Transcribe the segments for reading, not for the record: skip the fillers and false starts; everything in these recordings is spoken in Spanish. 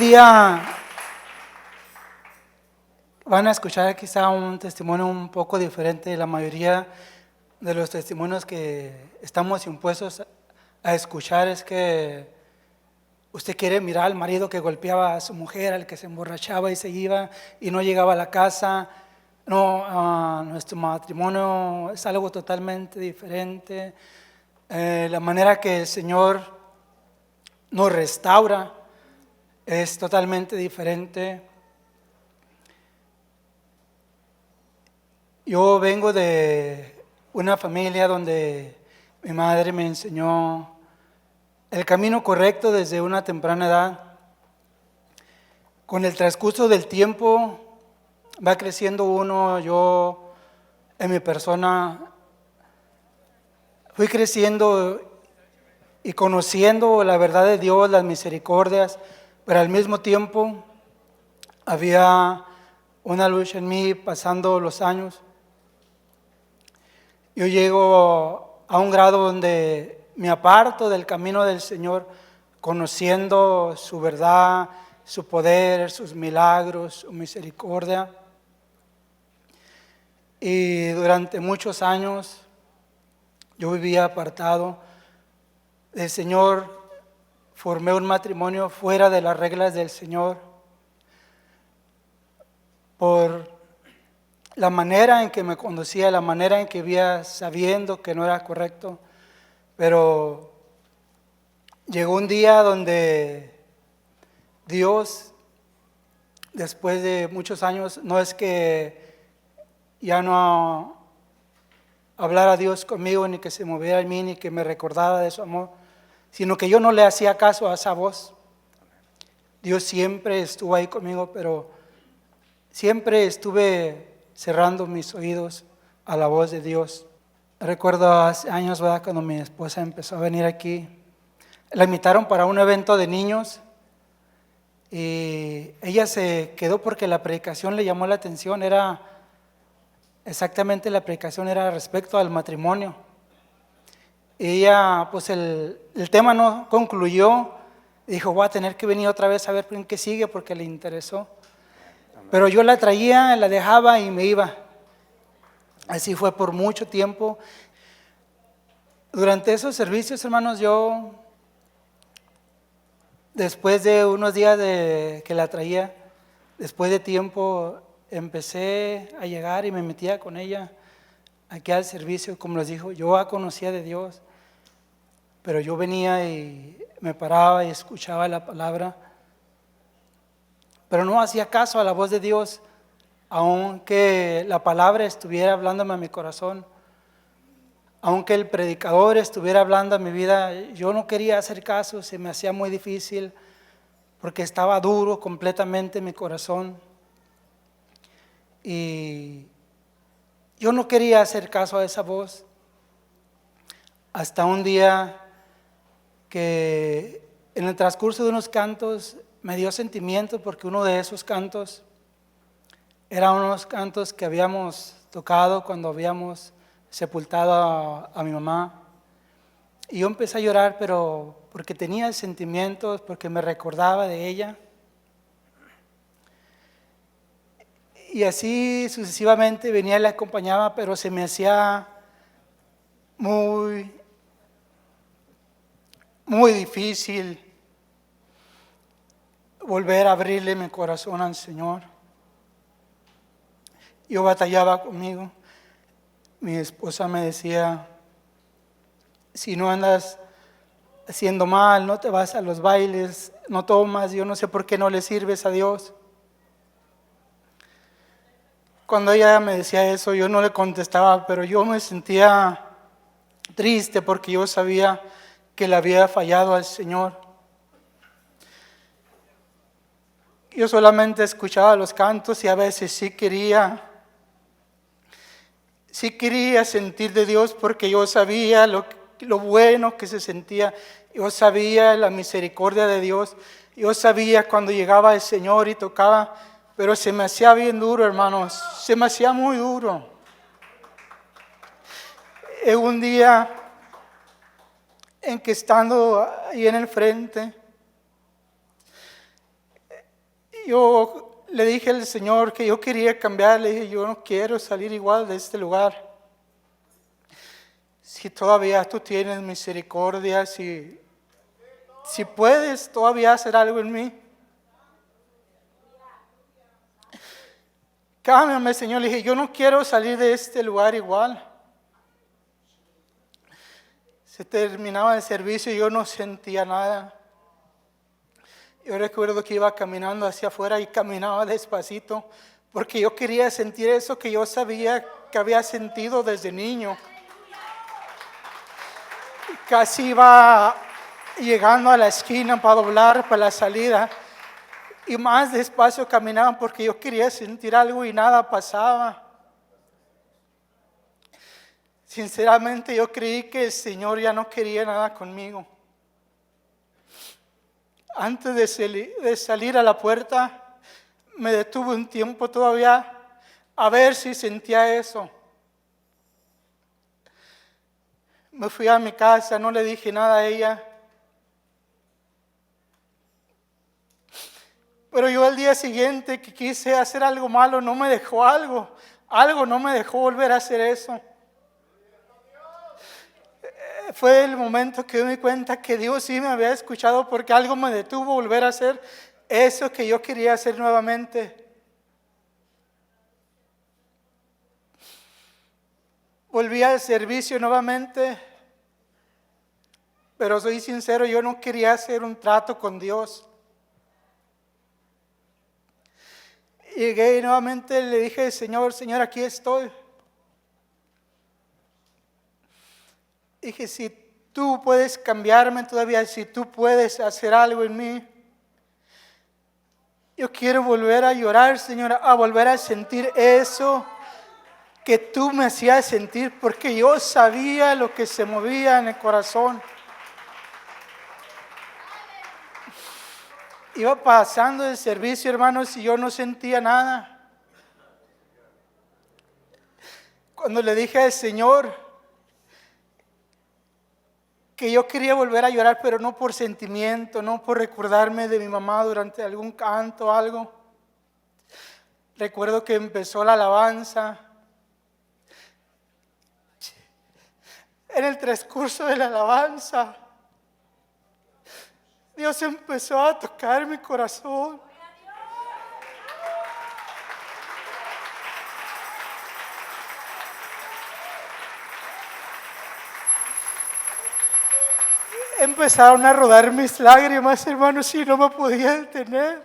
día van a escuchar quizá un testimonio un poco diferente de la mayoría de los testimonios que estamos impuestos a escuchar. Es que usted quiere mirar al marido que golpeaba a su mujer, al que se emborrachaba y se iba y no llegaba a la casa. No, nuestro matrimonio es algo totalmente diferente. La manera que el Señor nos restaura es totalmente diferente. Yo vengo de una familia donde mi madre me enseñó el camino correcto desde una temprana edad. Con el transcurso del tiempo va creciendo uno. Yo en mi persona fui creciendo y conociendo la verdad de Dios, las misericordias, pero al mismo tiempo había una lucha en mí pasando los años. Yo llego a un grado donde me aparto del camino del Señor, conociendo su verdad, su poder, sus milagros, su misericordia. Y durante muchos años yo vivía apartado del Señor, formé un matrimonio fuera de las reglas del Señor por la manera en que me conducía, la manera en que vivía sabiendo que no era correcto. Pero llegó un día donde Dios, después de muchos años, no es que ya no hablara Dios conmigo, ni que se moviera en mí, ni que me recordara de su amor, sino que yo no le hacía caso a esa voz. Dios siempre estuvo ahí conmigo, pero siempre estuve cerrando mis oídos a la voz de Dios. Recuerdo hace años, ¿verdad?, cuando mi esposa empezó a venir aquí, la invitaron para un evento de niños y ella se quedó porque la predicación le llamó la atención. La predicación era respecto al matrimonio. Y ella, pues el tema no concluyó, y dijo, voy a tener que venir otra vez a ver en qué sigue porque le interesó. Pero yo la traía, la dejaba y me iba. Así fue por mucho tiempo. Durante esos servicios, hermanos, yo, después de unos días que la traía, después de tiempo, empecé a llegar y me metía con ella aquí al servicio. Como les digo, yo conocía de Dios, pero yo venía y me paraba y escuchaba la palabra, pero no hacía caso a la voz de Dios, aunque la palabra estuviera hablándome a mi corazón, aunque el predicador estuviera hablando a mi vida. Yo no quería hacer caso, se me hacía muy difícil, porque estaba duro completamente mi corazón, y yo no quería hacer caso a esa voz, hasta un día que en el transcurso de unos cantos me dio sentimiento, porque uno de esos cantos eran unos cantos que habíamos tocado cuando habíamos sepultado a mi mamá. Y yo empecé a llorar, pero porque tenía sentimientos, porque me recordaba de ella. Y así sucesivamente venía y la acompañaba, pero se me hacía muy difícil volver a abrirle mi corazón al Señor. Yo batallaba conmigo. Mi esposa me decía, si no andas haciendo mal, no te vas a los bailes, no tomas, yo no sé por qué no le sirves a Dios. Cuando ella me decía eso, yo no le contestaba, pero yo me sentía triste porque yo sabía que le había fallado al Señor. Yo solamente escuchaba los cantos y a veces sí quería sentir de Dios, porque yo sabía lo bueno que se sentía. Yo sabía la misericordia de Dios. Yo sabía cuando llegaba el Señor y tocaba, pero se me hacía bien duro, hermanos. Se me hacía muy duro. Un día en que estando ahí en el frente, yo le dije al Señor que yo quería cambiar. Le dije, yo no quiero salir igual de este lugar. Si todavía tú tienes misericordia, si puedes todavía hacer algo en mí, cámbiame, Señor. Le dije, yo no quiero salir de este lugar igual. Se terminaba el servicio y yo no sentía nada. Yo recuerdo que iba caminando hacia afuera y caminaba despacito porque yo quería sentir eso que yo sabía que había sentido desde niño. Casi iba llegando a la esquina para doblar para la salida y más despacio caminaba porque yo quería sentir algo y nada pasaba. Sinceramente yo creí que el Señor ya no quería nada conmigo. Antes de salir a la puerta, me detuve un tiempo todavía a ver si sentía eso. Me fui a mi casa, no le dije nada a ella. Pero yo al día siguiente que quise hacer algo malo, no me dejó algo no me dejó volver a hacer eso. Fue el momento que me di cuenta que Dios sí me había escuchado porque algo me detuvo a volver a hacer eso que yo quería hacer nuevamente. Volví al servicio nuevamente, pero soy sincero, yo no quería hacer un trato con Dios. Llegué y nuevamente le dije, Señor, aquí estoy. Dije, si tú puedes cambiarme todavía, si tú puedes hacer algo en mí, yo quiero volver a llorar, Señor, a volver a sentir eso que tú me hacías sentir, porque yo sabía lo que se movía en el corazón. Iba pasando el servicio, hermanos, y yo no sentía nada. Cuando le dije al Señor que yo quería volver a llorar, pero no por sentimiento, no por recordarme de mi mamá durante algún canto o algo. Recuerdo que empezó la alabanza. En el transcurso de la alabanza, Dios empezó a tocar mi corazón. Empezaron a rodar mis lágrimas, hermanos, y no me podía detener.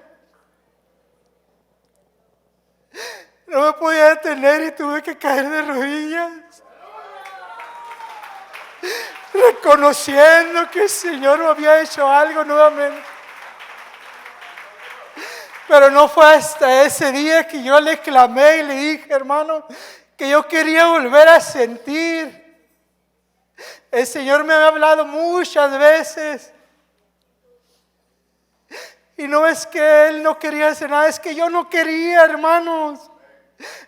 No me podía detener y tuve que caer de rodillas, reconociendo que el Señor me había hecho algo nuevamente. Pero no fue hasta ese día que yo le clamé y le dije, hermano, que yo quería volver a sentir. El Señor me había hablado muchas veces. Y no es que Él no quería hacer nada, es que yo no quería, hermanos.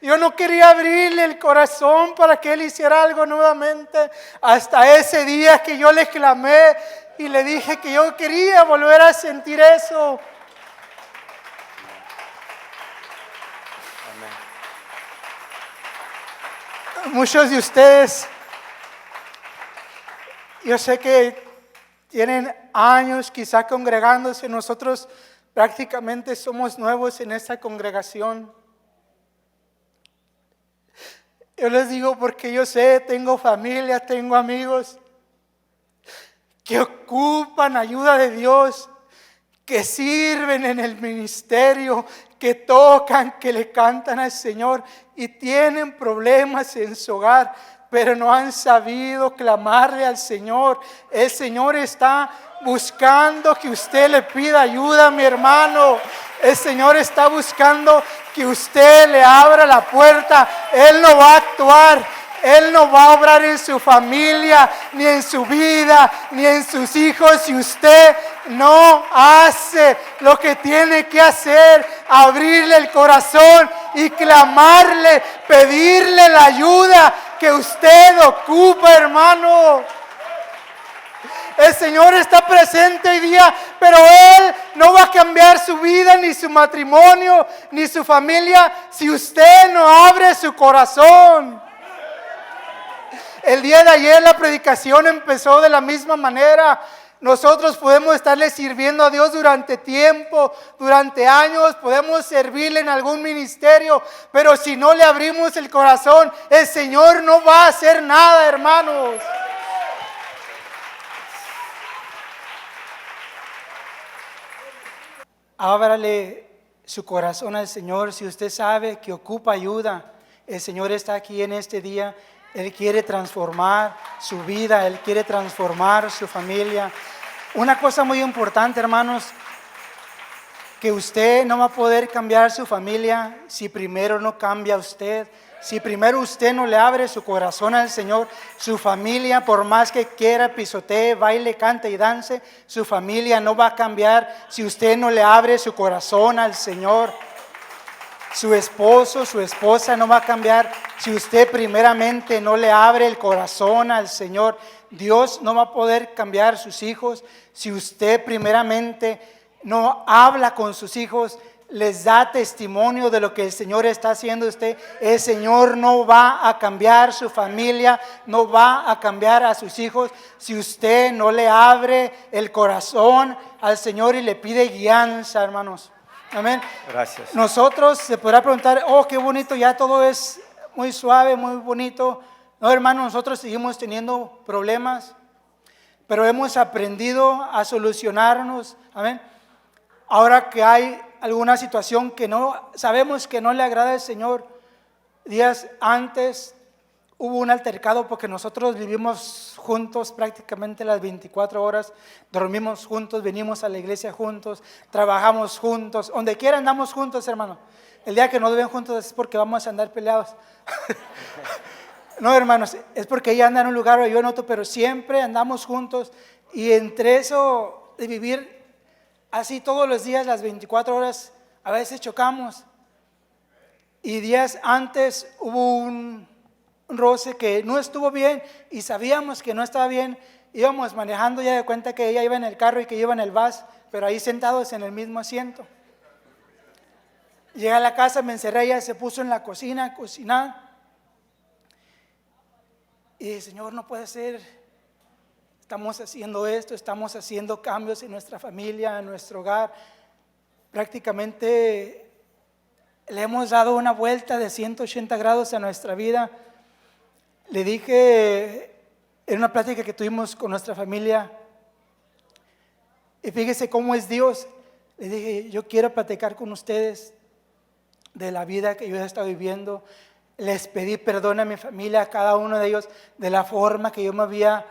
Yo no quería abrirle el corazón para que Él hiciera algo nuevamente. Hasta ese día que yo le clamé y le dije que yo quería volver a sentir eso. Amén. Muchos de ustedes, yo sé que tienen años quizá congregándose. Nosotros prácticamente somos nuevos en esta congregación. Yo les digo porque yo sé, tengo familia, tengo amigos que ocupan ayuda de Dios, que sirven en el ministerio, que tocan, que le cantan al Señor y tienen problemas en su hogar, pero no han sabido clamarle al Señor. El Señor está buscando que usted le pida ayuda, mi hermano. El Señor está buscando que usted le abra la puerta. Él no va a actuar, Él no va a obrar en su familia, ni en su vida, ni en sus hijos, si usted no hace lo que tiene que hacer: abrirle el corazón y clamarle, pedirle la ayuda que usted ocupa, hermano. El Señor está presente hoy día, pero Él no va a cambiar su vida, ni su matrimonio, ni su familia, si usted no abre su corazón. El día de ayer la predicación empezó de la misma manera. Nosotros podemos estarle sirviendo a Dios durante tiempo, durante años, podemos servirle en algún ministerio, pero si no le abrimos el corazón, el Señor no va a hacer nada, hermanos. Ábrale su corazón al Señor. Si usted sabe que ocupa ayuda, el Señor está aquí en este día. Él quiere transformar su vida, Él quiere transformar su familia. Una cosa muy importante, hermanos, que usted no va a poder cambiar su familia si primero no cambia usted. Si primero usted no le abre su corazón al Señor, su familia, por más que quiera, pisotee, baile, cante y dance, su familia no va a cambiar si usted no le abre su corazón al Señor. Su esposo, su esposa no va a cambiar si usted primeramente no le abre el corazón al Señor. Dios no va a poder cambiar sus hijos si usted primeramente no habla con sus hijos, les da testimonio de lo que el Señor está haciendo usted. El Señor no va a cambiar su familia, no va a cambiar a sus hijos si usted no le abre el corazón al Señor y le pide guianza, hermanos. Amén. Gracias. Nosotros se podrá preguntar, oh, qué bonito, ya todo es muy suave, muy bonito. No, hermanos, nosotros seguimos teniendo problemas, pero hemos aprendido a solucionarnos. Amén. Ahora que hay alguna situación que no sabemos que no le agrada al Señor, días antes hubo un altercado porque nosotros vivimos juntos prácticamente las 24 horas, dormimos juntos, venimos a la iglesia juntos, trabajamos juntos, donde quiera andamos juntos, hermano. El día que nos ven juntos es porque vamos a andar peleados. No, hermanos, es porque ella anda en un lugar o yo en otro, pero siempre andamos juntos. Y entre eso de vivir así todos los días, las 24 horas, a veces chocamos. Y días antes hubo un roce que no estuvo bien y sabíamos que no estaba bien. Íbamos manejando, ya de cuenta que ella iba en el carro y que yo iba en el bus, pero ahí sentados en el mismo asiento. Llegué a la casa, me encerré, ella se puso en la cocina a cocinar. Y dije, Señor, no puede ser. Estamos haciendo esto, estamos haciendo cambios en nuestra familia, en nuestro hogar. Prácticamente le hemos dado una vuelta de 180 grados a nuestra vida. Le dije en una plática que tuvimos con nuestra familia, y fíjese cómo es Dios. Le dije, yo quiero platicar con ustedes de la vida que yo he estado viviendo. Les pedí perdón a mi familia, a cada uno de ellos, de la forma que yo me había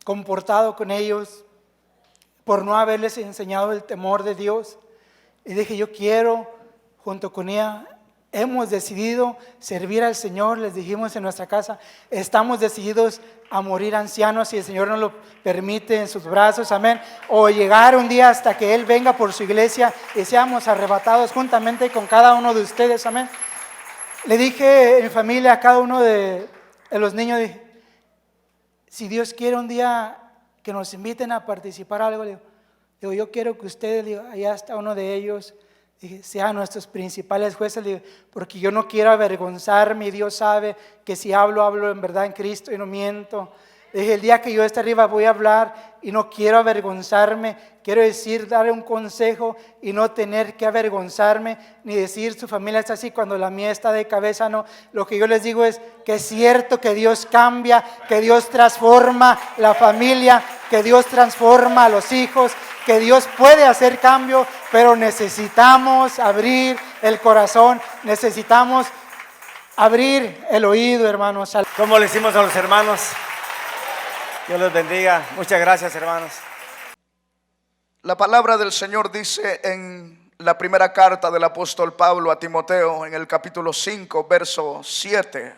comportado con ellos, por no haberles enseñado el temor de Dios. Y dije, yo quiero, junto con ella, hemos decidido servir al Señor. Les dijimos en nuestra casa, estamos decididos a morir ancianos si el Señor nos lo permite en sus brazos, amén, o llegar un día hasta que Él venga por su iglesia y seamos arrebatados juntamente con cada uno de ustedes, amén. Le dije en mi familia a cada uno de los niños, dije, si Dios quiere un día que nos inviten a participar algo, digo, yo quiero que ustedes, digo, allá está uno de ellos, dije, sean nuestros principales jueces, digo, porque yo no quiero avergonzarme, y Dios sabe que si hablo en verdad en Cristo y no miento. Dije, el día que yo esté arriba voy a hablar y no quiero avergonzarme, quiero decir, darle un consejo y no tener que avergonzarme, ni decir su familia está así cuando la mía está de cabeza, no. Lo que yo les digo es que es cierto que Dios cambia, que Dios transforma la familia, que Dios transforma a los hijos, que Dios puede hacer cambio, pero necesitamos abrir el corazón, necesitamos abrir el oído, hermanos. ¿Cómo le hicimos a los hermanos? Dios los bendiga. Muchas gracias, hermanos. La palabra del Señor dice en la primera carta del apóstol Pablo a Timoteo, en el capítulo 5, versos 7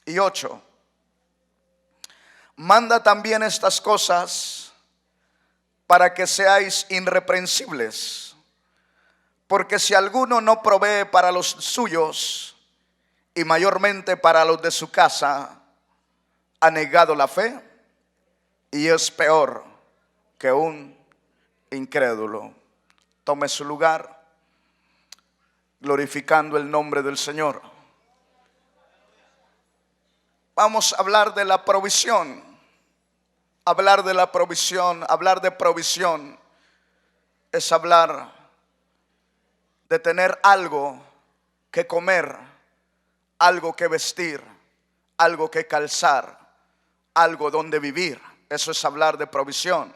y 8. Manda también estas cosas para que seáis irreprensibles, porque si alguno no provee para los suyos y mayormente para los de su casa, ha negado la fe y es peor que un incrédulo. Tome su lugar, glorificando el nombre del Señor. Vamos a hablar de la provisión. Hablar de la provisión, hablar de provisión es hablar de tener algo que comer, algo que vestir, algo que calzar, algo donde vivir. Eso es hablar de provisión.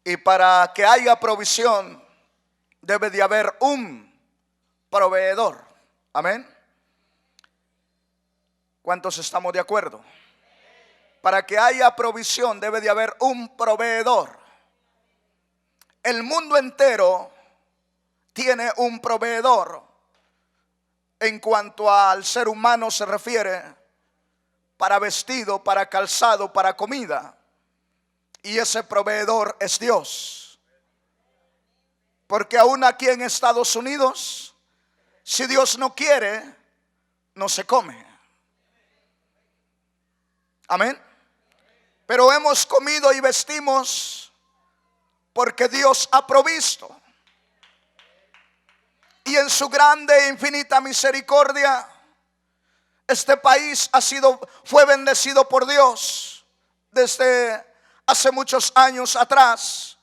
Y para que haya provisión debe de haber un proveedor. Amén. ¿Cuántos estamos de acuerdo? Para que haya provisión debe de haber un proveedor. El mundo entero tiene un proveedor en cuanto al ser humano se refiere, para vestido, para calzado, para comida. Y ese proveedor es Dios. Porque aún aquí en Estados Unidos, si Dios no quiere, no se come. Amén. Pero hemos comido y vestimos porque Dios ha provisto. Y en su grande e infinita misericordia, este país fue bendecido por Dios desde hace muchos años atrás.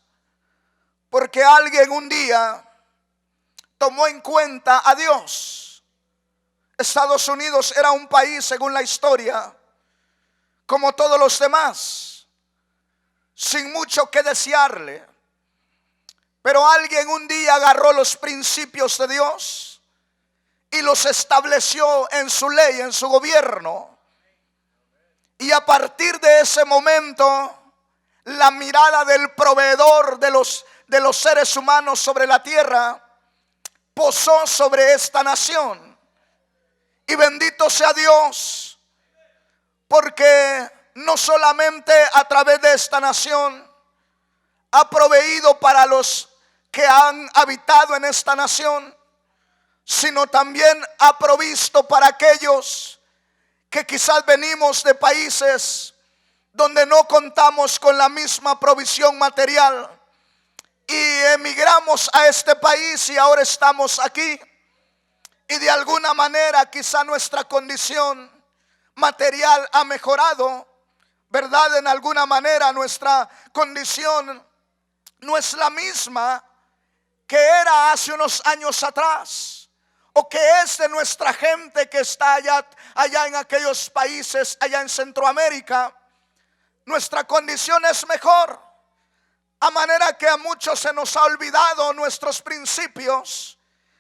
Porque alguien un día tomó en cuenta a Dios. Estados Unidos era un país, según la historia, como todos los demás, sin mucho que desearle. Pero alguien un día agarró los principios de Dios y los estableció en su ley, en su gobierno. Y a partir de ese momento, la mirada del proveedor de los seres humanos sobre la tierra posó sobre esta nación. Y bendito sea Dios, porque no solamente a través de esta nación ha proveído para los que han habitado en esta nación, sino también ha provisto para aquellos que quizás venimos de países donde no contamos con la misma provisión material y emigramos a este país y ahora estamos aquí. Y de alguna manera quizá nuestra condición material ha mejorado, ¿verdad? En alguna manera nuestra condición no es la misma que era hace unos años atrás, o que es de nuestra gente que está allá en aquellos países, allá en Centroamérica. Nuestra condición es mejor, a manera que a muchos se nos ha olvidado nuestros principios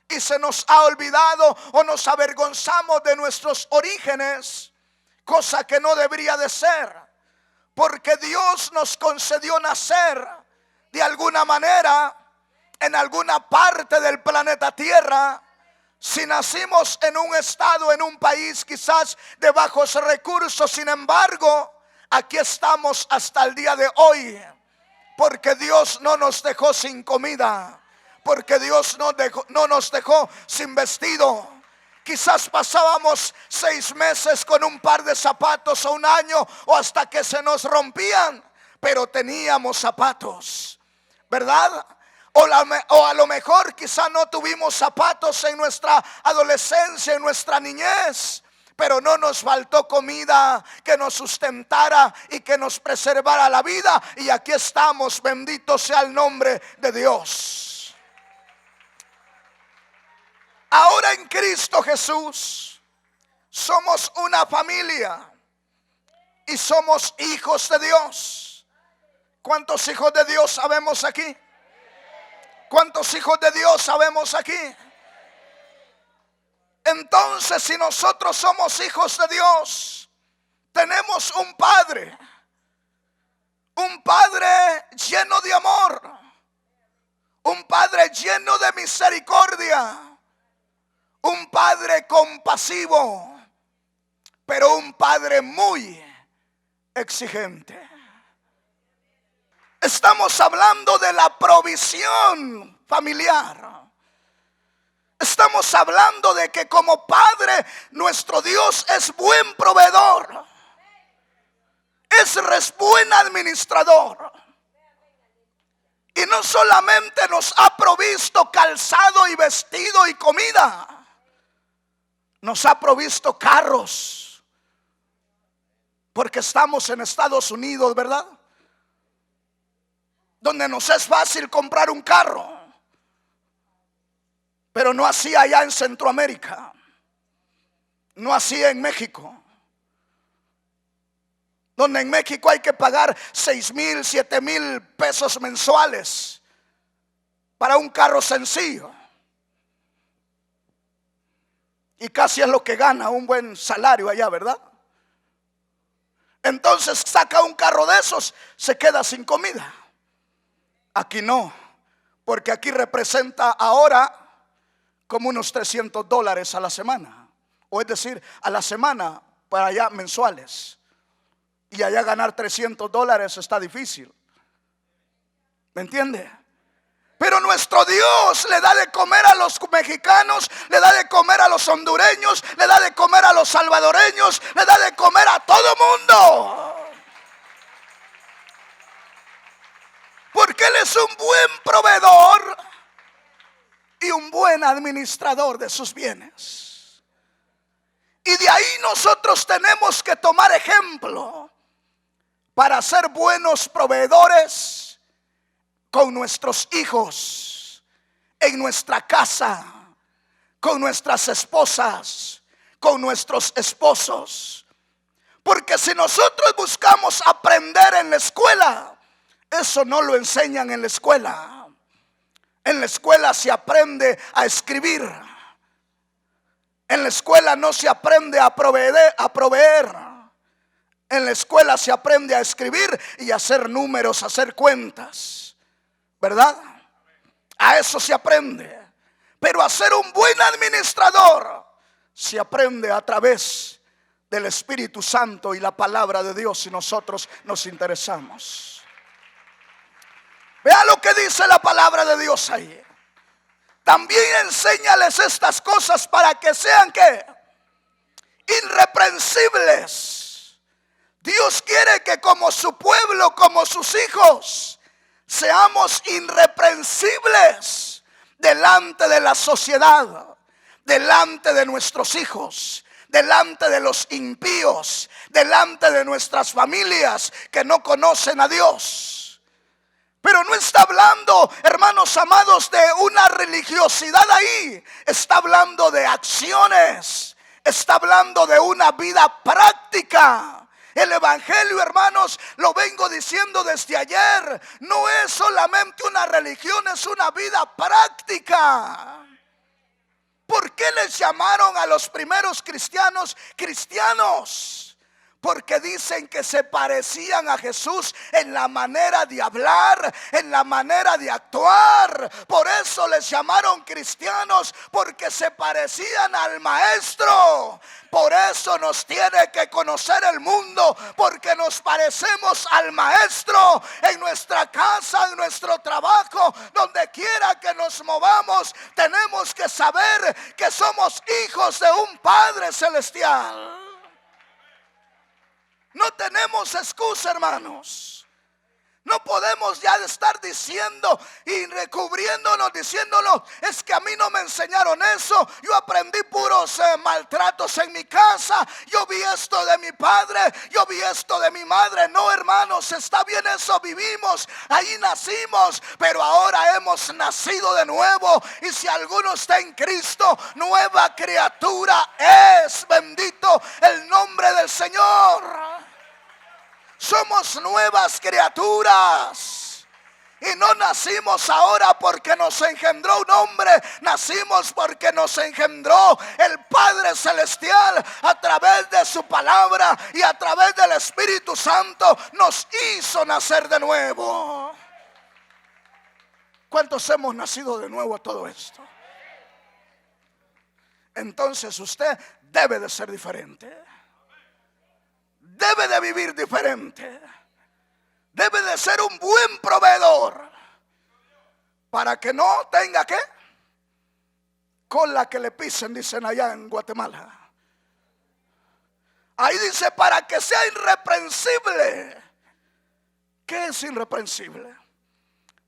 y se nos ha olvidado o nos avergonzamos de nuestros orígenes, cosa que no debería de ser, porque Dios nos concedió nacer de alguna manera en alguna parte del planeta Tierra. Si nacimos en un estado, en un país quizás de bajos recursos, sin embargo, aquí estamos hasta el día de hoy, porque Dios no nos dejó sin comida, porque Dios no nos dejó sin vestido. Quizás pasábamos 6 meses con un par de zapatos, o un año, o hasta que se nos rompían, pero teníamos zapatos, ¿verdad? O a lo mejor quizá no tuvimos zapatos en nuestra adolescencia, en nuestra niñez, pero no nos faltó comida que nos sustentara y que nos preservara la vida. Y aquí estamos, bendito sea el nombre de Dios. Ahora en Cristo Jesús somos una familia y somos hijos de Dios. ¿Cuántos hijos de Dios sabemos aquí? ¿Cuántos hijos de Dios sabemos aquí? Entonces, si nosotros somos hijos de Dios, tenemos un Padre lleno de amor, un Padre lleno de misericordia, un Padre compasivo, pero un Padre muy exigente. Estamos hablando de la provisión familiar. Estamos hablando de que como Padre, nuestro Dios es buen proveedor. es buen administrador. Y no solamente nos ha provisto calzado y vestido y comida, nos ha provisto carros, porque estamos en Estados Unidos, ¿verdad? Donde nos es fácil comprar un carro, pero no así allá en Centroamérica, no así en México, donde en México hay que pagar 6,000, 7,000 pesos mensuales para un carro sencillo. Y casi es lo que gana un buen salario allá, ¿verdad? Entonces saca un carro de esos, se queda sin comida. Aquí no, porque aquí representa ahora como unos $300 a la semana. O es decir, a la semana para allá mensuales. Y allá ganar $300 está difícil. ¿Me entiende? Pero nuestro Dios le da de comer a los mexicanos, le da de comer a los hondureños, le da de comer a los salvadoreños, le da de comer a todo mundo. Porque Él es un buen proveedor y un buen administrador de sus bienes. Y de ahí nosotros tenemos que tomar ejemplo para ser buenos proveedores con nuestros hijos, en nuestra casa, con nuestras esposas, con nuestros esposos. Porque si nosotros buscamos aprender en la escuela, eso no lo enseñan en la escuela. En la escuela se aprende a escribir. En la escuela no se aprende a proveer. En la escuela se aprende a escribir y a hacer números, a hacer cuentas, ¿verdad? A eso se aprende. Pero a ser un buen administrador se aprende a través del Espíritu Santo y la palabra de Dios, si nosotros nos interesamos. Vea lo que dice la palabra de Dios ahí. También enséñales estas cosas para que sean ¿qué? Irreprensibles. Dios quiere que como su pueblo, como sus hijos, seamos irreprensibles delante de la sociedad, delante de nuestros hijos, delante de los impíos, delante de nuestras familias que no conocen a Dios. Pero no está hablando, hermanos amados, de una religiosidad ahí. Está hablando de acciones. Está hablando de una vida práctica. El evangelio, hermanos, lo vengo diciendo desde ayer, no es solamente una religión, es una vida práctica. ¿Por qué les llamaron a los primeros cristianos cristianos? Porque dicen que se parecían a Jesús en la manera de hablar, en la manera de actuar. Por eso les llamaron cristianos, porque se parecían al maestro. Por eso nos tiene que conocer el mundo, porque nos parecemos al maestro en nuestra casa, en nuestro trabajo, donde quiera que nos movamos. Tenemos que saber que somos hijos de un Padre celestial. No tenemos excusa, hermanos. No podemos ya estar diciendo y recubriéndonos, diciéndonos, es que a mí no me enseñaron eso. Yo aprendí puros maltratos en mi casa. Yo vi esto de mi padre, yo vi esto de mi madre. No, hermanos, está bien eso, vivimos, ahí nacimos, pero ahora hemos nacido de nuevo. Y si alguno está en Cristo, nueva criatura es. Bendito el nombre del Señor. Somos nuevas criaturas. Y no nacimos ahora porque nos engendró un hombre. Nacimos porque nos engendró el Padre Celestial a través de su palabra. Y a través del Espíritu Santo nos hizo nacer de nuevo. ¿Cuántos hemos nacido de nuevo a todo esto? Entonces usted debe de ser diferente. Debe de vivir diferente. Debe de ser un buen proveedor. Para que no tenga ¿qué? Cola que le pisen, dicen allá en Guatemala. Ahí dice, para que sea irreprensible. ¿Qué es irreprensible?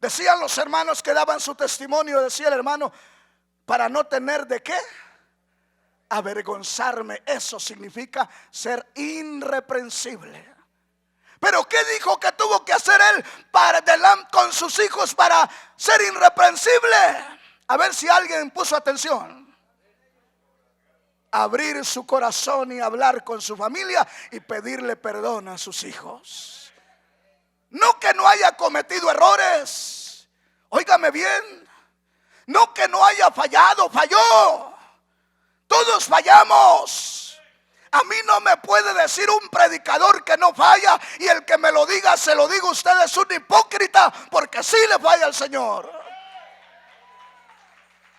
Decían los hermanos que daban su testimonio, decía el hermano, para no tener de qué avergonzarme. Eso significa ser irreprensible. Pero ¿qué dijo que tuvo que hacer él con sus hijos para ser irreprensible? A ver si alguien puso atención. Abrir su corazón y hablar con su familia y pedirle perdón a sus hijos. No que no haya cometido errores. Óigame bien. No que no haya fallado, falló. Todos fallamos. A mí no me puede decir un predicador que no falla, y el que me lo diga, se lo digo, usted es un hipócrita, porque sí le falla al Señor.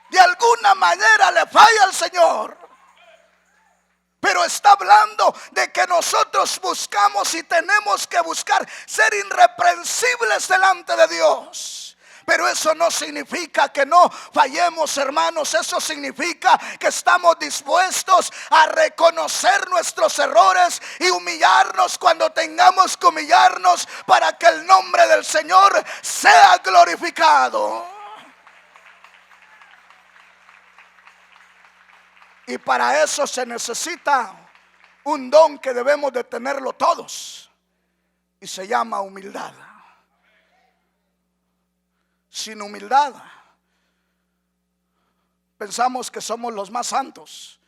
De alguna manera le falla al Señor. Pero está hablando de que nosotros buscamos y tenemos que buscar ser irreprensibles delante de Dios. Pero eso no significa que no fallemos, hermanos. Eso significa que estamos dispuestos a reconocer nuestros errores y humillarnos cuando tengamos que humillarnos, para que el nombre del Señor sea glorificado. Y para eso se necesita un don que debemos de tenerlo todos, y se llama humildad. Sin humildad pensamos que somos los más santos.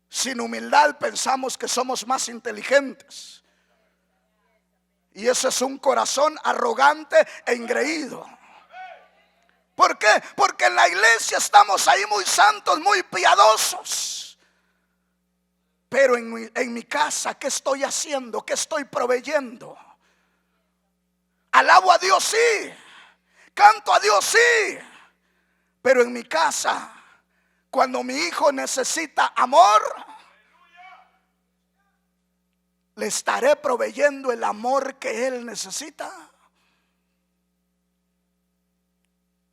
Sin humildad pensamos que somos más inteligentes. Y ese es un corazón arrogante e engreído. ¿Por qué? Porque en la iglesia estamos ahí muy santos, muy piadosos. Pero en mi casa, ¿qué estoy haciendo? ¿Qué estoy proveyendo? Alabo a Dios, sí. Canto a Dios, sí. Pero en mi casa, cuando mi hijo necesita amor, le estaré proveyendo el amor que él necesita.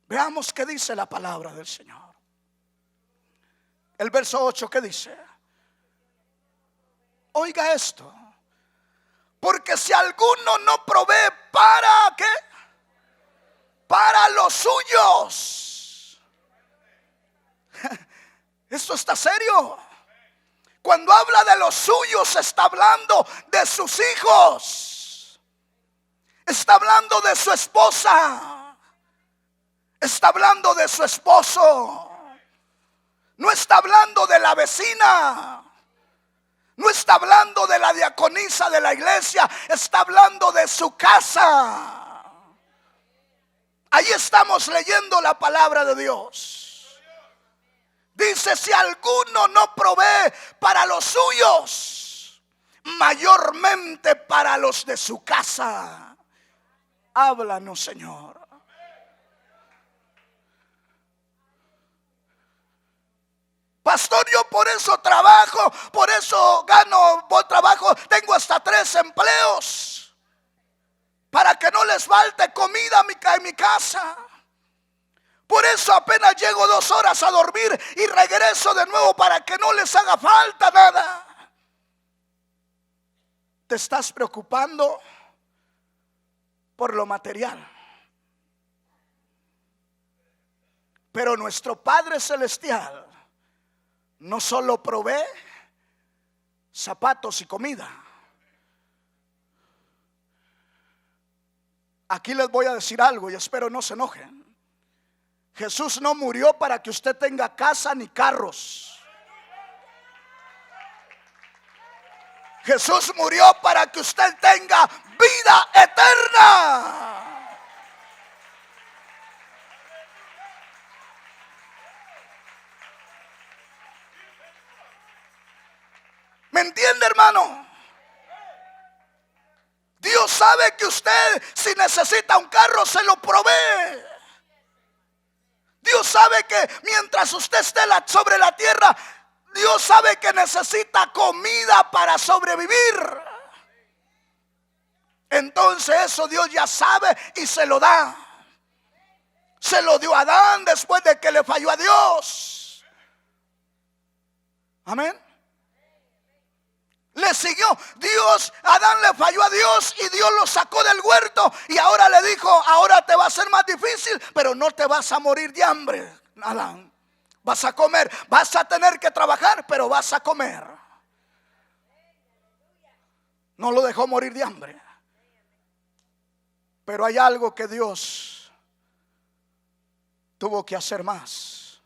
Veamos qué dice la palabra del Señor. El verso 8, ¿qué dice? Oiga esto. Porque si alguno no provee para ¿qué? Para los suyos. Esto está serio. Cuando habla de los suyos, está hablando de sus hijos. Está hablando de su esposa. Está hablando de su esposo. No está hablando de la vecina. No está hablando de la diaconisa de la iglesia. Está hablando de su casa. Ahí estamos leyendo la palabra de Dios. Dice, si alguno no provee para los suyos, mayormente para los de su casa. Háblanos, Señor. Pastor, yo por eso trabajo, por eso gano buen trabajo, tengo hasta 3 empleos, para que no les falte comida en mi casa. Por eso apenas llego 2 horas a dormir y regreso de nuevo, para que no les haga falta nada. Te estás preocupando por lo material. Pero nuestro Padre Celestial no solo provee zapatos y comida. Aquí les voy a decir algo y espero no se enojen. Jesús no murió para que usted tenga casa ni carros. Jesús murió para que usted tenga vida eterna. ¿Me entiende, hermano? Dios sabe que usted, si necesita un carro, se lo provee. Dios sabe que mientras usted esté sobre la tierra, Dios sabe que necesita comida para sobrevivir. Entonces eso Dios ya sabe y se lo da. Se lo dio a Adán después de que le falló a Dios. Amén. Le siguió. Adán le falló a Dios y Dios lo sacó del huerto. Y ahora le dijo, ahora te va a ser más difícil, pero no te vas a morir de hambre, Adán. Vas a comer, vas a tener que trabajar, pero vas a comer. No lo dejó morir de hambre. Pero hay algo que Dios tuvo que hacer más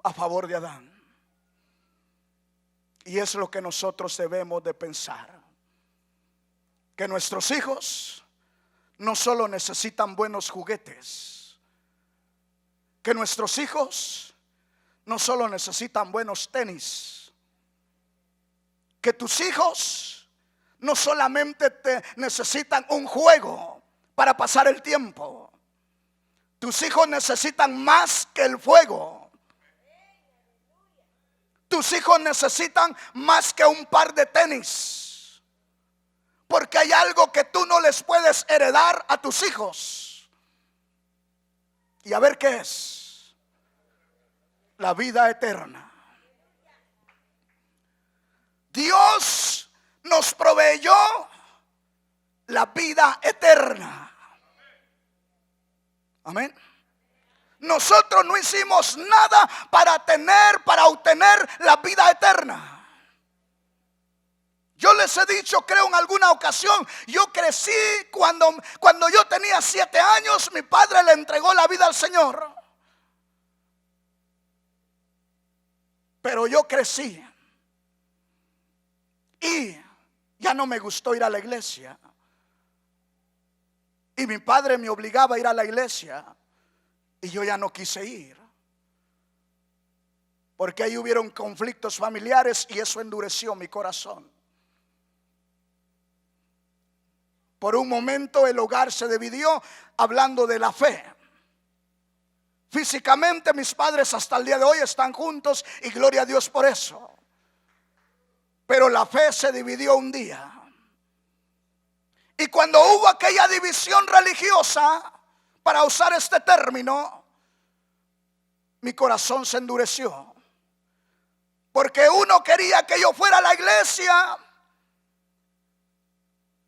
a favor de Adán. Y es lo que nosotros debemos de pensar. Que nuestros hijos no solo necesitan buenos juguetes. Que nuestros hijos no solo necesitan buenos tenis. Que tus hijos no solamente te necesitan un juego para pasar el tiempo. Tus hijos necesitan más que el fuego. Tus hijos necesitan más que un par de tenis. Porque hay algo que tú no les puedes heredar a tus hijos. Y a ver qué es. La vida eterna. Dios nos proveyó la vida eterna. Amén. Nosotros no hicimos nada para obtener la vida eterna. Yo les he dicho, creo en alguna ocasión, yo crecí cuando yo tenía 7 años, mi padre le entregó la vida al Señor. Pero yo crecí y ya no me gustó ir a la iglesia. Y mi padre me obligaba a ir a la iglesia. Y yo ya no quise ir. Porque ahí hubieron conflictos familiares y eso endureció mi corazón. Por un momento el hogar se dividió hablando de la fe. Físicamente mis padres hasta el día de hoy están juntos y gloria a Dios por eso. Pero la fe se dividió un día. Y cuando hubo aquella división religiosa, para usar este término, mi corazón se endureció. Porque uno quería que yo fuera a la iglesia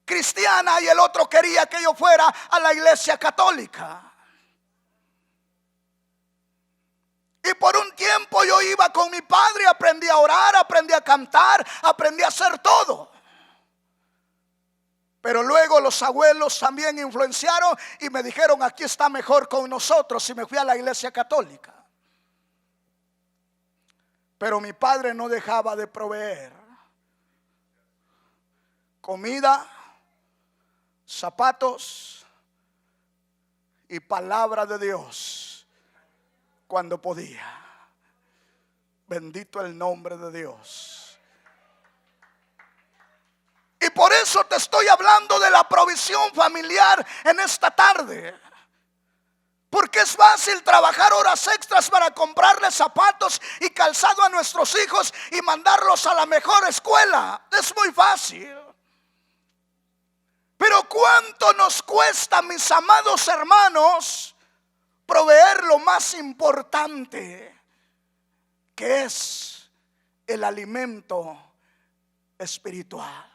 cristiana y el otro quería que yo fuera a la iglesia católica. Y por un tiempo yo iba con mi padre, aprendí a orar, aprendí a cantar, aprendí a hacer todo. Pero luego los abuelos también influenciaron y me dijeron, aquí está mejor con nosotros, y me fui a la iglesia católica. Pero mi padre no dejaba de proveer comida, zapatos y palabra de Dios cuando podía. Bendito el nombre de Dios. Y por eso te estoy hablando de la provisión familiar en esta tarde. Porque es fácil trabajar horas extras para comprarle zapatos y calzado a nuestros hijos y mandarlos a la mejor escuela. Es muy fácil. Pero ¿cuánto nos cuesta, mis amados hermanos, proveer lo más importante, que es el alimento espiritual?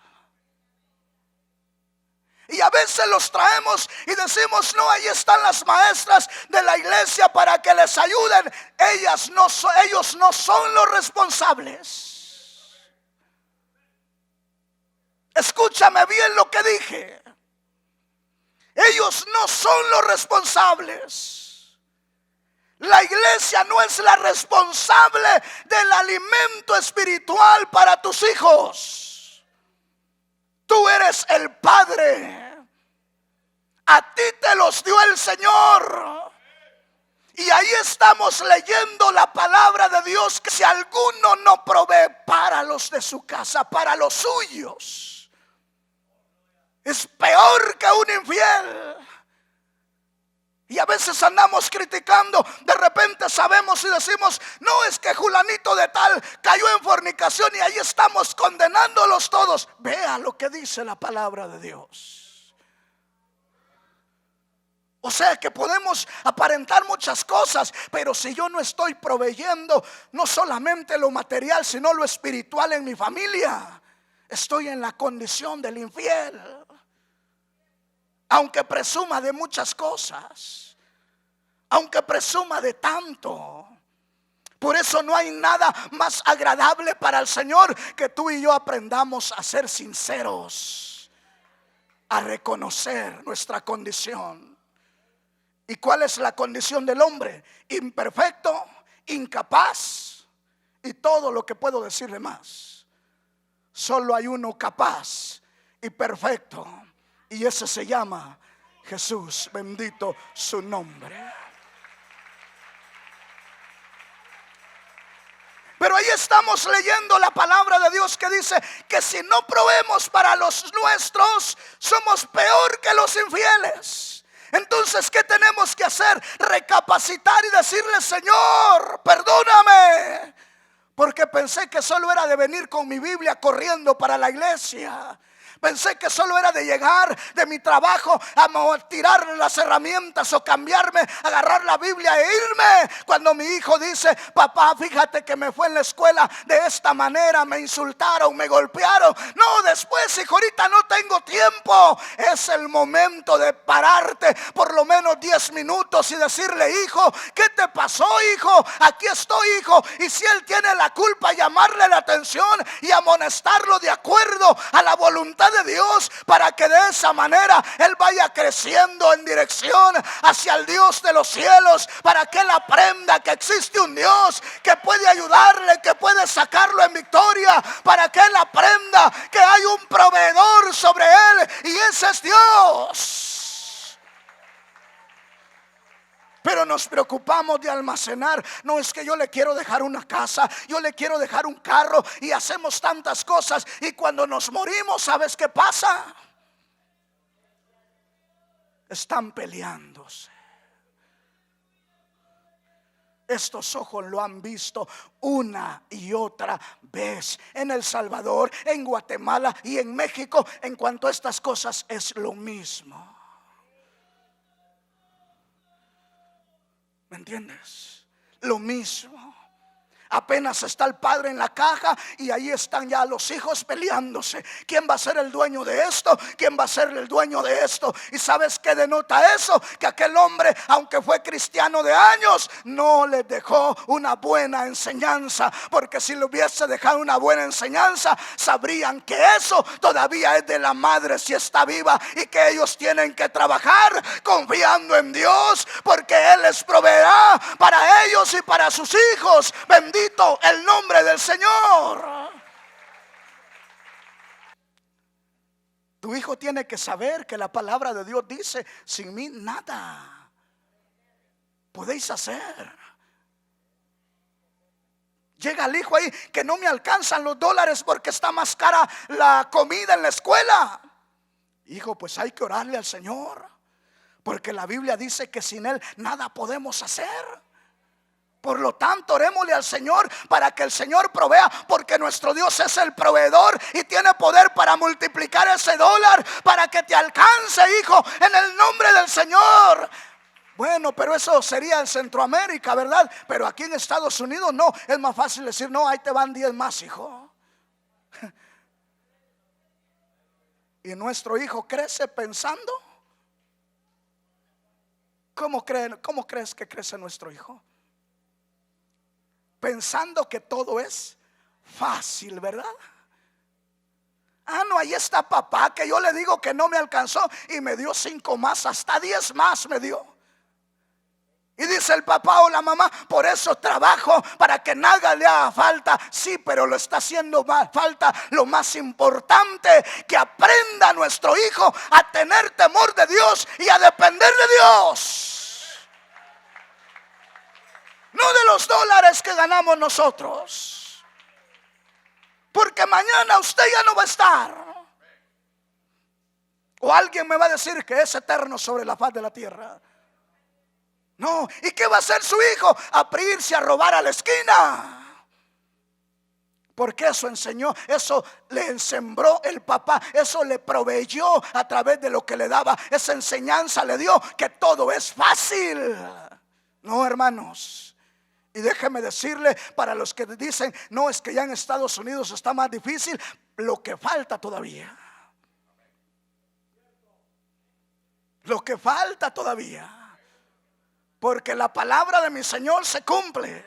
Y a veces los traemos y decimos, no, ahí están las maestras de la iglesia para que les ayuden. Ellos no son los responsables. Escúchame bien lo que dije. Ellos no son los responsables. La iglesia no es la responsable del alimento espiritual para tus hijos. Tú eres el padre. A ti te los dio el Señor. Y ahí estamos leyendo la palabra de Dios, que si alguno no provee para los de su casa, para los suyos, es peor que un infiel. Y a veces andamos criticando, de repente sabemos y decimos, no, es que Julanito de tal cayó en fornicación y ahí estamos condenándolos todos. Vea lo que dice la palabra de Dios. O sea que podemos aparentar muchas cosas, pero si yo no estoy proveyendo no solamente lo material, sino lo espiritual en mi familia, estoy en la condición del infiel. Aunque presuma de muchas cosas, aunque presuma de tanto. Por eso no hay nada más agradable para el Señor que tú y yo aprendamos a ser sinceros, a reconocer nuestra condición. ¿Y cuál es la condición del hombre? Imperfecto, incapaz y todo lo que puedo decirle más. Solo hay uno capaz y perfecto, y ese se llama Jesús. Bendito su nombre. Pero ahí estamos leyendo la palabra de Dios que dice que si no proveemos para los nuestros, somos peor que los infieles. Entonces, ¿qué tenemos que hacer? Recapacitar y decirle: Señor, perdóname, porque pensé que solo era de venir con mi Biblia corriendo para la iglesia. Pensé que solo era de llegar de mi trabajo a tirar las herramientas o cambiarme, agarrar la Biblia e irme. Cuando mi hijo dice: papá, fíjate que me fue en la escuela de esta manera, me insultaron, me golpearon. No, después, hijo, ahorita no tengo tiempo. Es el momento de pararte por lo menos 10 minutos y decirle: hijo, ¿qué te pasó, hijo? Aquí estoy, hijo. Y si él tiene la culpa, llamarle la atención y amonestarlo de acuerdo a la voluntad de Dios, para que de esa manera él vaya creciendo en dirección hacia el Dios de los cielos, para que él aprenda que existe un Dios que puede ayudarle, que puede sacarlo en victoria, para que él aprenda que hay un proveedor sobre él y ese es Dios. Pero nos preocupamos de almacenar. No, es que yo le quiero dejar una casa, yo le quiero dejar un carro, y hacemos tantas cosas, y cuando nos morimos, ¿sabes qué pasa? Están peleándose. Estos ojos lo han visto una y otra vez en El Salvador, en Guatemala y en México. En cuanto a estas cosas es lo mismo. ¿Me entiendes? Lo mismo. Apenas está el padre en la caja y ahí están ya los hijos peleándose. ¿Quién va a ser el dueño de esto? ¿Quién va a ser el dueño de esto? ¿Y sabes qué denota eso? Que aquel hombre, aunque fue cristiano de años, no le dejó una buena enseñanza. Porque si le hubiese dejado una buena enseñanza, sabrían que eso todavía es de la madre si está viva, y que ellos tienen que trabajar confiando en Dios, porque Él les proveerá para ellos y para sus hijos. Bendito el nombre del Señor. Tu hijo tiene que saber que la palabra de Dios dice: sin mí nada podéis hacer. Llega el hijo ahí que no me alcanzan los dólares porque está más cara la comida en la escuela. Hijo, pues hay que orarle al Señor, porque la Biblia dice que sin Él nada podemos hacer. Por lo tanto, orémosle al Señor para que el Señor provea, porque nuestro Dios es el proveedor y tiene poder para multiplicar ese dólar para que te alcance, hijo, en el nombre del Señor. Bueno, pero eso sería en Centroamérica, ¿verdad? Pero aquí en Estados Unidos no, es más fácil decir: no, ahí te van 10 más, hijo. Y nuestro hijo crece pensando. ¿Cómo crees que crece nuestro hijo? Pensando que todo es fácil, ¿verdad? Ah, no, ahí está papá, que yo le digo que no me alcanzó y me dio 5 más, hasta 10 más me dio. Y dice el papá o la mamá: por eso trabajo, para que nada le haga falta. Sí, pero lo está haciendo más falta. Lo más importante, que aprenda nuestro hijo a tener temor de Dios y a depender de Dios. No de los dólares que ganamos nosotros, porque mañana usted ya no va a estar. O alguien me va a decir que es eterno sobre la faz de la tierra. No, ¿y qué va a hacer su hijo? A irse a robar a la esquina. Porque eso enseñó, eso le sembró el papá, eso le proveyó a través de lo que le daba. Esa enseñanza le dio que todo es fácil. No, hermanos. Y déjeme decirle, para los que dicen, no, es que ya en Estados Unidos está más difícil, lo que falta todavía. Lo que falta todavía. Porque la palabra de mi Señor se cumple.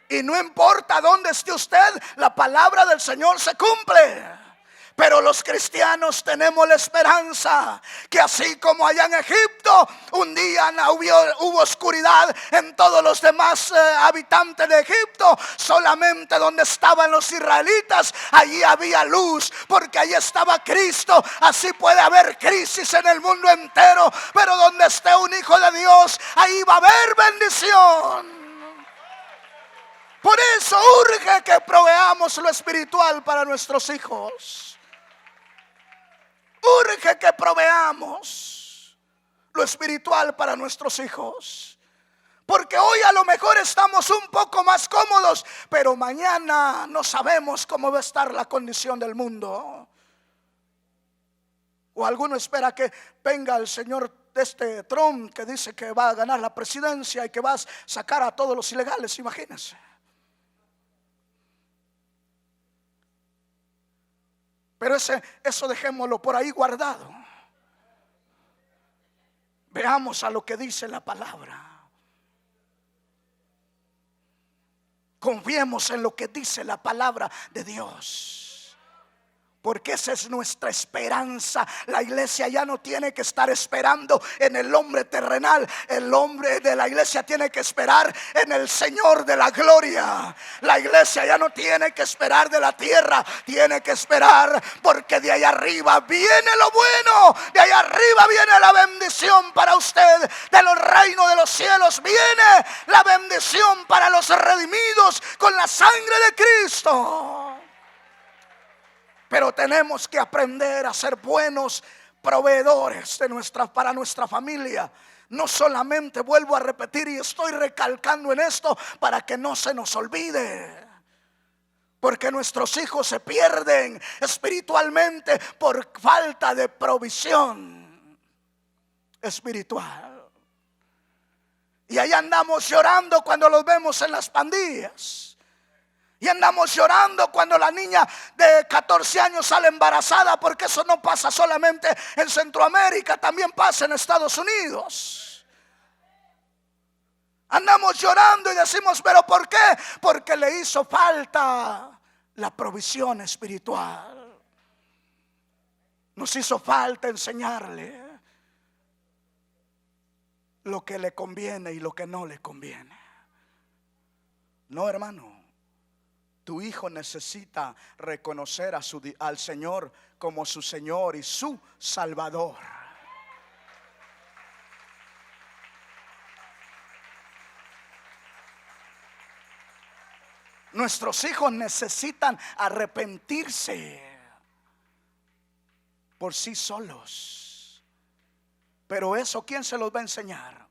Y no importa dónde esté usted, la palabra del Señor se cumple. Pero los cristianos tenemos la esperanza que así como allá en Egipto un día hubo oscuridad en todos los demás habitantes de Egipto, solamente donde estaban los israelitas allí había luz, porque allí estaba Cristo. Así puede haber crisis en el mundo entero, pero donde esté un hijo de Dios, ahí va a haber bendición. Por eso urge que proveamos lo espiritual para nuestros hijos. Urge que proveamos lo espiritual para nuestros hijos. Porque hoy a lo mejor estamos un poco más cómodos, pero mañana no sabemos cómo va a estar la condición del mundo. O alguno espera que venga el señor Trump, que dice que va a ganar la presidencia y que va a sacar a todos los ilegales, imagínense. Pero eso dejémoslo por ahí guardado. Veamos a lo que dice la palabra. Confiemos en lo que dice la palabra de Dios. Porque esa es nuestra esperanza. La iglesia ya no tiene que estar esperando en el hombre terrenal. El hombre de la iglesia tiene que esperar en el Señor de la gloria. La iglesia ya no tiene que esperar de la tierra, tiene que esperar porque de ahí arriba viene lo bueno. De ahí arriba viene la bendición para usted. De los reinos de los cielos viene la bendición para los redimidos con la sangre de Cristo. Pero tenemos que aprender a ser buenos proveedores para nuestra familia. No solamente, vuelvo a repetir y estoy recalcando en esto para que no se nos olvide. Porque nuestros hijos se pierden espiritualmente por falta de provisión espiritual. Y ahí andamos llorando cuando los vemos en las pandillas. Y andamos llorando cuando la niña de 14 años sale embarazada, porque eso no pasa solamente en Centroamérica, también pasa en Estados Unidos. Andamos llorando y decimos, ¿pero por qué? Porque le hizo falta la provisión espiritual. Nos hizo falta enseñarle lo que le conviene y lo que no le conviene. No, hermano. Tu hijo necesita reconocer al Señor como su Señor y su Salvador. Nuestros hijos necesitan arrepentirse por sí solos. Pero eso, ¿quién se los va a enseñar?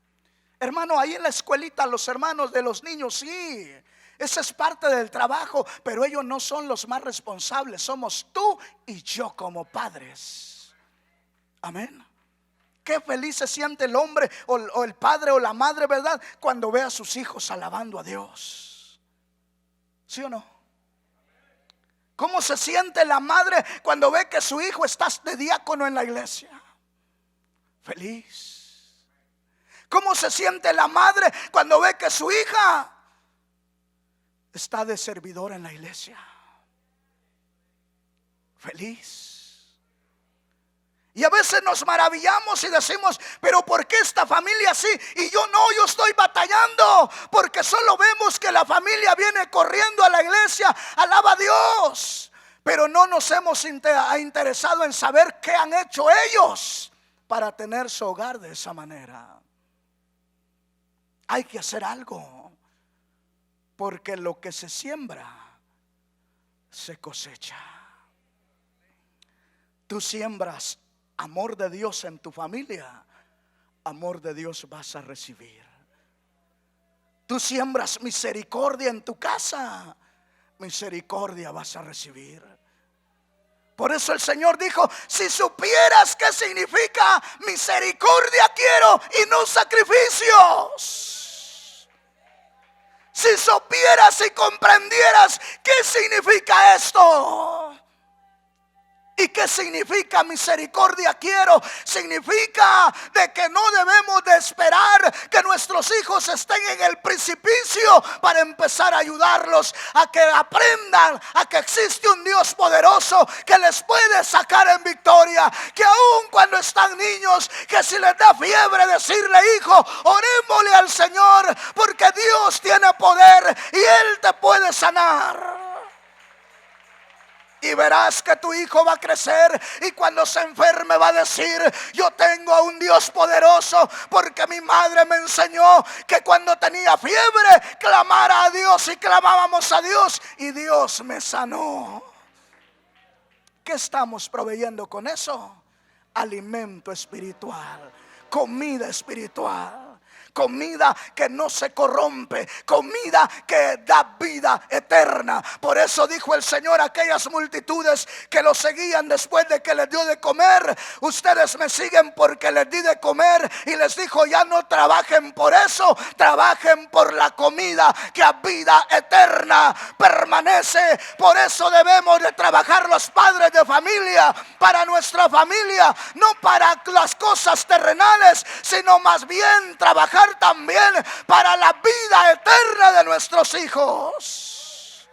Hermano, ahí en la escuelita los hermanos de los niños, sí. Esa es parte del trabajo, pero ellos no son los más responsables. Somos tú y yo como padres. Amén. Qué feliz se siente el hombre o el padre o la madre, ¿verdad? Cuando ve a sus hijos alabando a Dios. ¿Sí o no? ¿Cómo se siente la madre cuando ve que su hijo está de diácono en la iglesia? Feliz. ¿Cómo se siente la madre cuando ve que su hija está de servidor en la iglesia? Feliz. Y a veces nos maravillamos y decimos, pero ¿por qué esta familia sí? Y yo no, yo estoy batallando. Porque solo vemos que la familia viene corriendo a la iglesia, alaba a Dios. Pero no nos hemos interesado en saber qué han hecho ellos para tener su hogar de esa manera. Hay que hacer algo. Porque lo que se siembra, se cosecha. Tú siembras amor de Dios en tu familia, amor de Dios vas a recibir. Tú siembras misericordia en tu casa, misericordia vas a recibir. Por eso el Señor dijo: si supieras qué significa misericordia quiero y no sacrificios. Si supieras y comprendieras qué significa esto. ¿Y qué significa misericordia quiero? Significa de que no debemos de esperar que nuestros hijos estén en el precipicio para empezar a ayudarlos a que aprendan a que existe un Dios poderoso que les puede sacar en victoria. Que aun cuando están niños, que si les da fiebre, decirle: hijo, orémosle al Señor, porque Dios tiene poder y Él te puede sanar. Y verás que tu hijo va a crecer y cuando se enferme va a decir: yo tengo a un Dios poderoso, porque mi madre me enseñó que cuando tenía fiebre clamara a Dios, y clamábamos a Dios y Dios me sanó. ¿Qué estamos proveyendo con eso? Alimento espiritual, comida espiritual. Comida que no se corrompe, comida que da vida eterna. Por eso dijo el Señor a aquellas multitudes que lo seguían después de que les dio de comer: ustedes me siguen porque les di de comer. Y les dijo: ya no trabajen por eso, trabajen por la comida que a vida eterna permanece. Por eso debemos de trabajar los padres de familia, para nuestra familia, no para las cosas terrenales, sino más bien trabajar también para la vida eterna de nuestros hijos.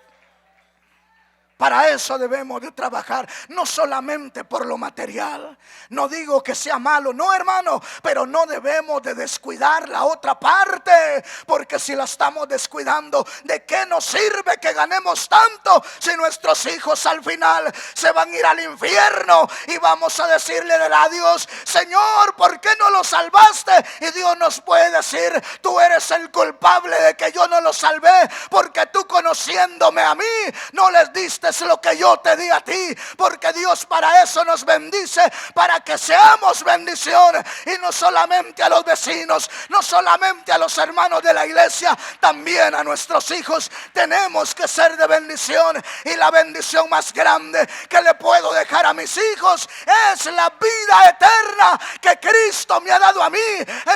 Para eso debemos de trabajar, no solamente por lo material. No digo que sea malo, no, hermano, pero no debemos de descuidar la otra parte, porque si la estamos descuidando, ¿de qué nos sirve que ganemos tanto si nuestros hijos al final se van a ir al infierno? Y vamos a decirle a Dios: Señor, ¿por qué no los salvaste? Y Dios nos puede decir: tú eres el culpable de que yo no los salvé, porque tú, conociéndome a mí, no les diste lo que yo te di a ti. Porque Dios para eso nos bendice, para que seamos bendición, y no solamente a los vecinos, no solamente a los hermanos de la iglesia, también a nuestros hijos tenemos que ser de bendición. Y la bendición más grande que le puedo dejar a mis hijos es la vida eterna que Cristo me ha dado a mí,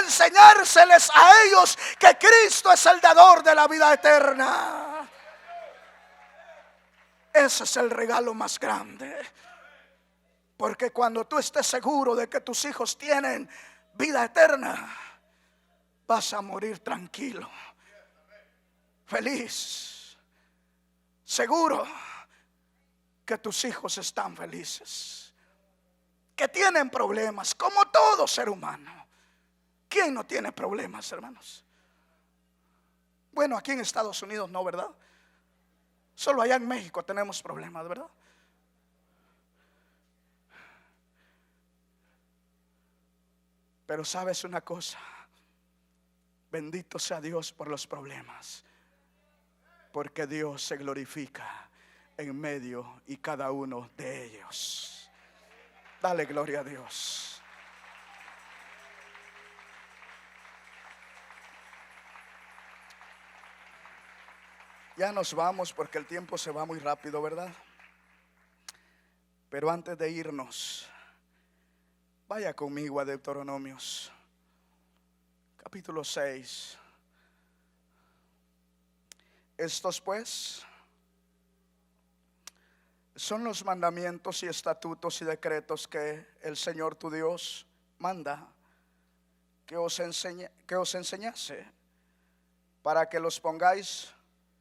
enseñárseles a ellos que Cristo es el dador de la vida eterna. Ese es el regalo más grande. Porque cuando tú estés seguro de que tus hijos tienen vida eterna, vas a morir tranquilo, feliz, seguro que tus hijos están felices, que tienen problemas como todo ser humano. ¿Quién no tiene problemas, hermanos? Bueno, aquí en Estados Unidos no, ¿verdad? Solo allá en México tenemos problemas, ¿verdad? Pero sabes una cosa: bendito sea Dios por los problemas, porque Dios se glorifica en medio y cada uno de ellos. Dale gloria a Dios. Ya nos vamos porque el tiempo se va muy rápido, ¿verdad? Pero antes de irnos, vaya conmigo a Deuteronomios, capítulo 6. Estos pues son los mandamientos y estatutos y decretos que el Señor tu Dios manda que os enseñase, para que los pongáis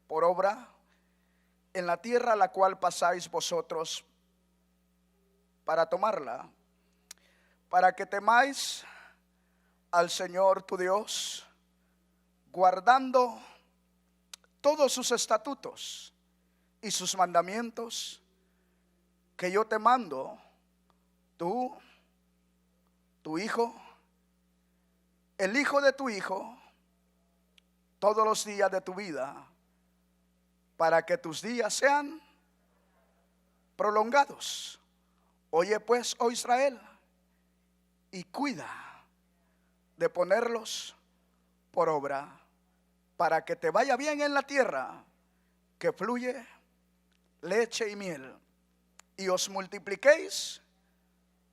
por obra en la tierra a la cual pasáis vosotros para tomarla, para que temáis al Señor tu Dios, guardando todos sus estatutos y sus mandamientos que yo te mando, tú, tu hijo, el hijo de tu hijo, todos los días de tu vida, para que tus días sean prolongados. Oye pues, oh Israel, y cuida de ponerlos por obra, para que te vaya bien en la tierra que fluye leche y miel, y os multipliquéis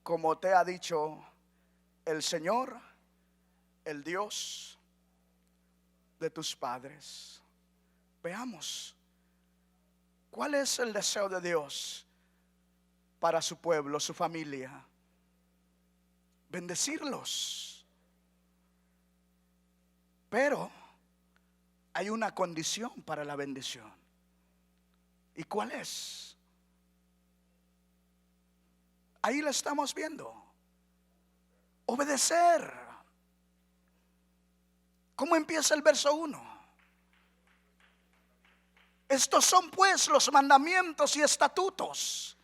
como te ha dicho el Señor, el Dios de tus padres. Veamos, ¿cuál es el deseo de Dios para su pueblo, su familia? Bendecirlos. Pero hay una condición para la bendición. ¿Y cuál es? Ahí la estamos viendo. Obedecer. ¿Cómo empieza el verso 1? Estos son pues los mandamientos y estatutos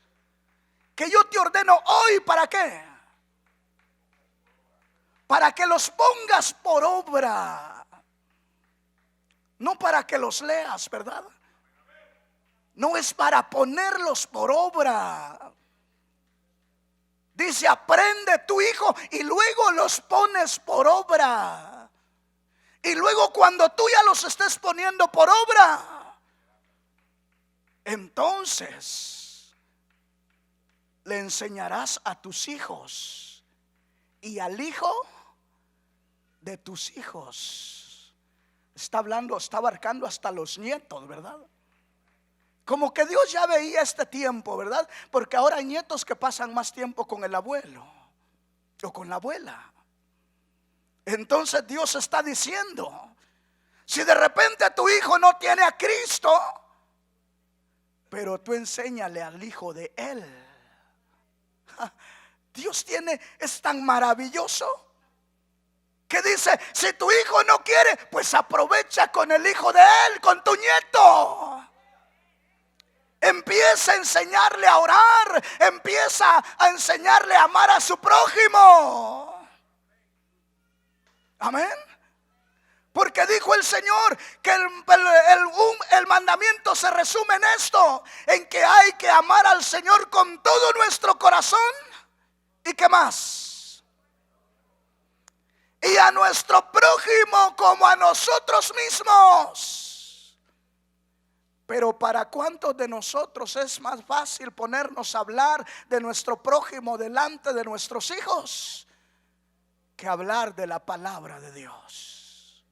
que yo te ordeno hoy. ¿Para qué? Para que los pongas por obra. No para que los leas, ¿verdad? No es para ponerlos por obra. Dice, aprende tu hijo y luego los pones por obra. Y luego cuando tú ya los estés poniendo por obra, entonces le enseñarás a tus hijos y al hijo de tus hijos. Está hablando, está abarcando hasta los nietos, ¿verdad? Como que Dios ya veía este tiempo, ¿verdad? Porque ahora hay nietos que pasan más tiempo con el abuelo o con la abuela. Entonces Dios está diciendo, si de repente tu hijo no tiene a Cristo, pero tú enséñale al hijo de él. Dios es tan maravilloso que dice, si tu hijo no quiere, pues aprovecha con el hijo de él, con tu nieto. Empieza a enseñarle a orar, empieza a enseñarle a amar a su prójimo. Amén. Porque dijo el Señor que el mandamiento se resume en esto, en que hay que amar al Señor con todo nuestro corazón. ¿Y qué más? Y a nuestro prójimo como a nosotros mismos. Pero ¿para cuántos de nosotros es más fácil ponernos a hablar de nuestro prójimo delante de nuestros hijos que hablar de la palabra de Dios?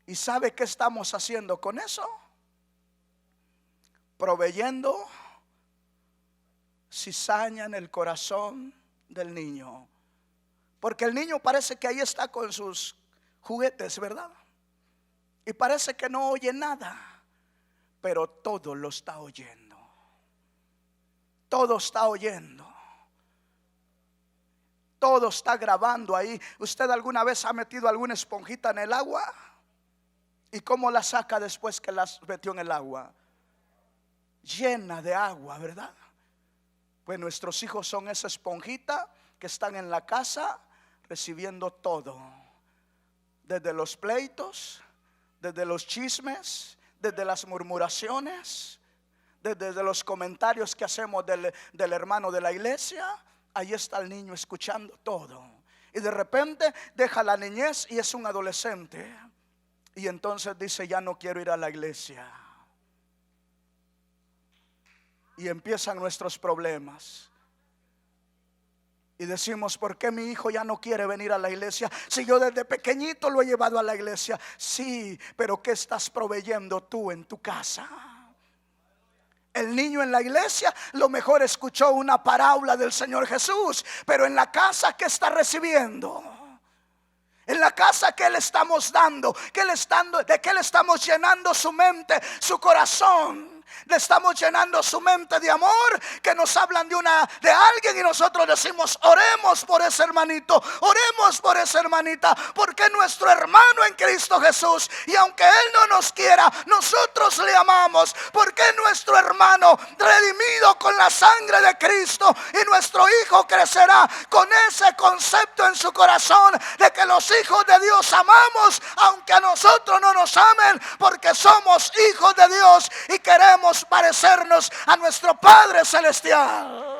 ¿Y sabe qué estamos haciendo con eso? Proveyendo cizaña en el corazón del niño. Porque el niño parece que ahí está con sus juguetes, ¿verdad? Y parece que no oye nada, pero todo lo está oyendo. Todo está oyendo. Todo está grabando ahí. ¿Usted alguna vez ha metido alguna esponjita en el agua? ¿Y cómo la saca después que la metió en el agua? Llena de agua, ¿verdad? Pues nuestros hijos son esa esponjita que están en la casa recibiendo todo. Desde los pleitos, desde los chismes, desde las murmuraciones, desde los comentarios que hacemos del hermano de la iglesia. Ahí está el niño escuchando todo. Y de repente deja la niñez y es un adolescente. Y entonces dice, ya no quiero ir a la iglesia. Y empiezan nuestros problemas. Y decimos, ¿por qué mi hijo ya no quiere venir a la iglesia? Si yo desde pequeñito lo he llevado a la iglesia. Sí, pero ¿qué estás proveyendo tú en tu casa? El niño en la iglesia lo mejor escuchó una parábola del Señor Jesús, pero en la casa, ¿qué está recibiendo? En la casa, ¿qué le estamos dando? ¿De qué le estamos llenando su mente, su corazón? Le estamos llenando su mente de amor, que nos hablan de alguien y nosotros decimos, oremos por ese hermanito, oremos por esa hermanita, porque es nuestro hermano en Cristo Jesús. Y aunque Él no nos quiera, nosotros le amamos, porque es nuestro hermano redimido con la sangre de Cristo. Y nuestro hijo crecerá con ese concepto en su corazón de que los hijos de Dios amamos, aunque a nosotros no nos amen, porque somos hijos de Dios y queremos parecernos a nuestro Padre Celestial.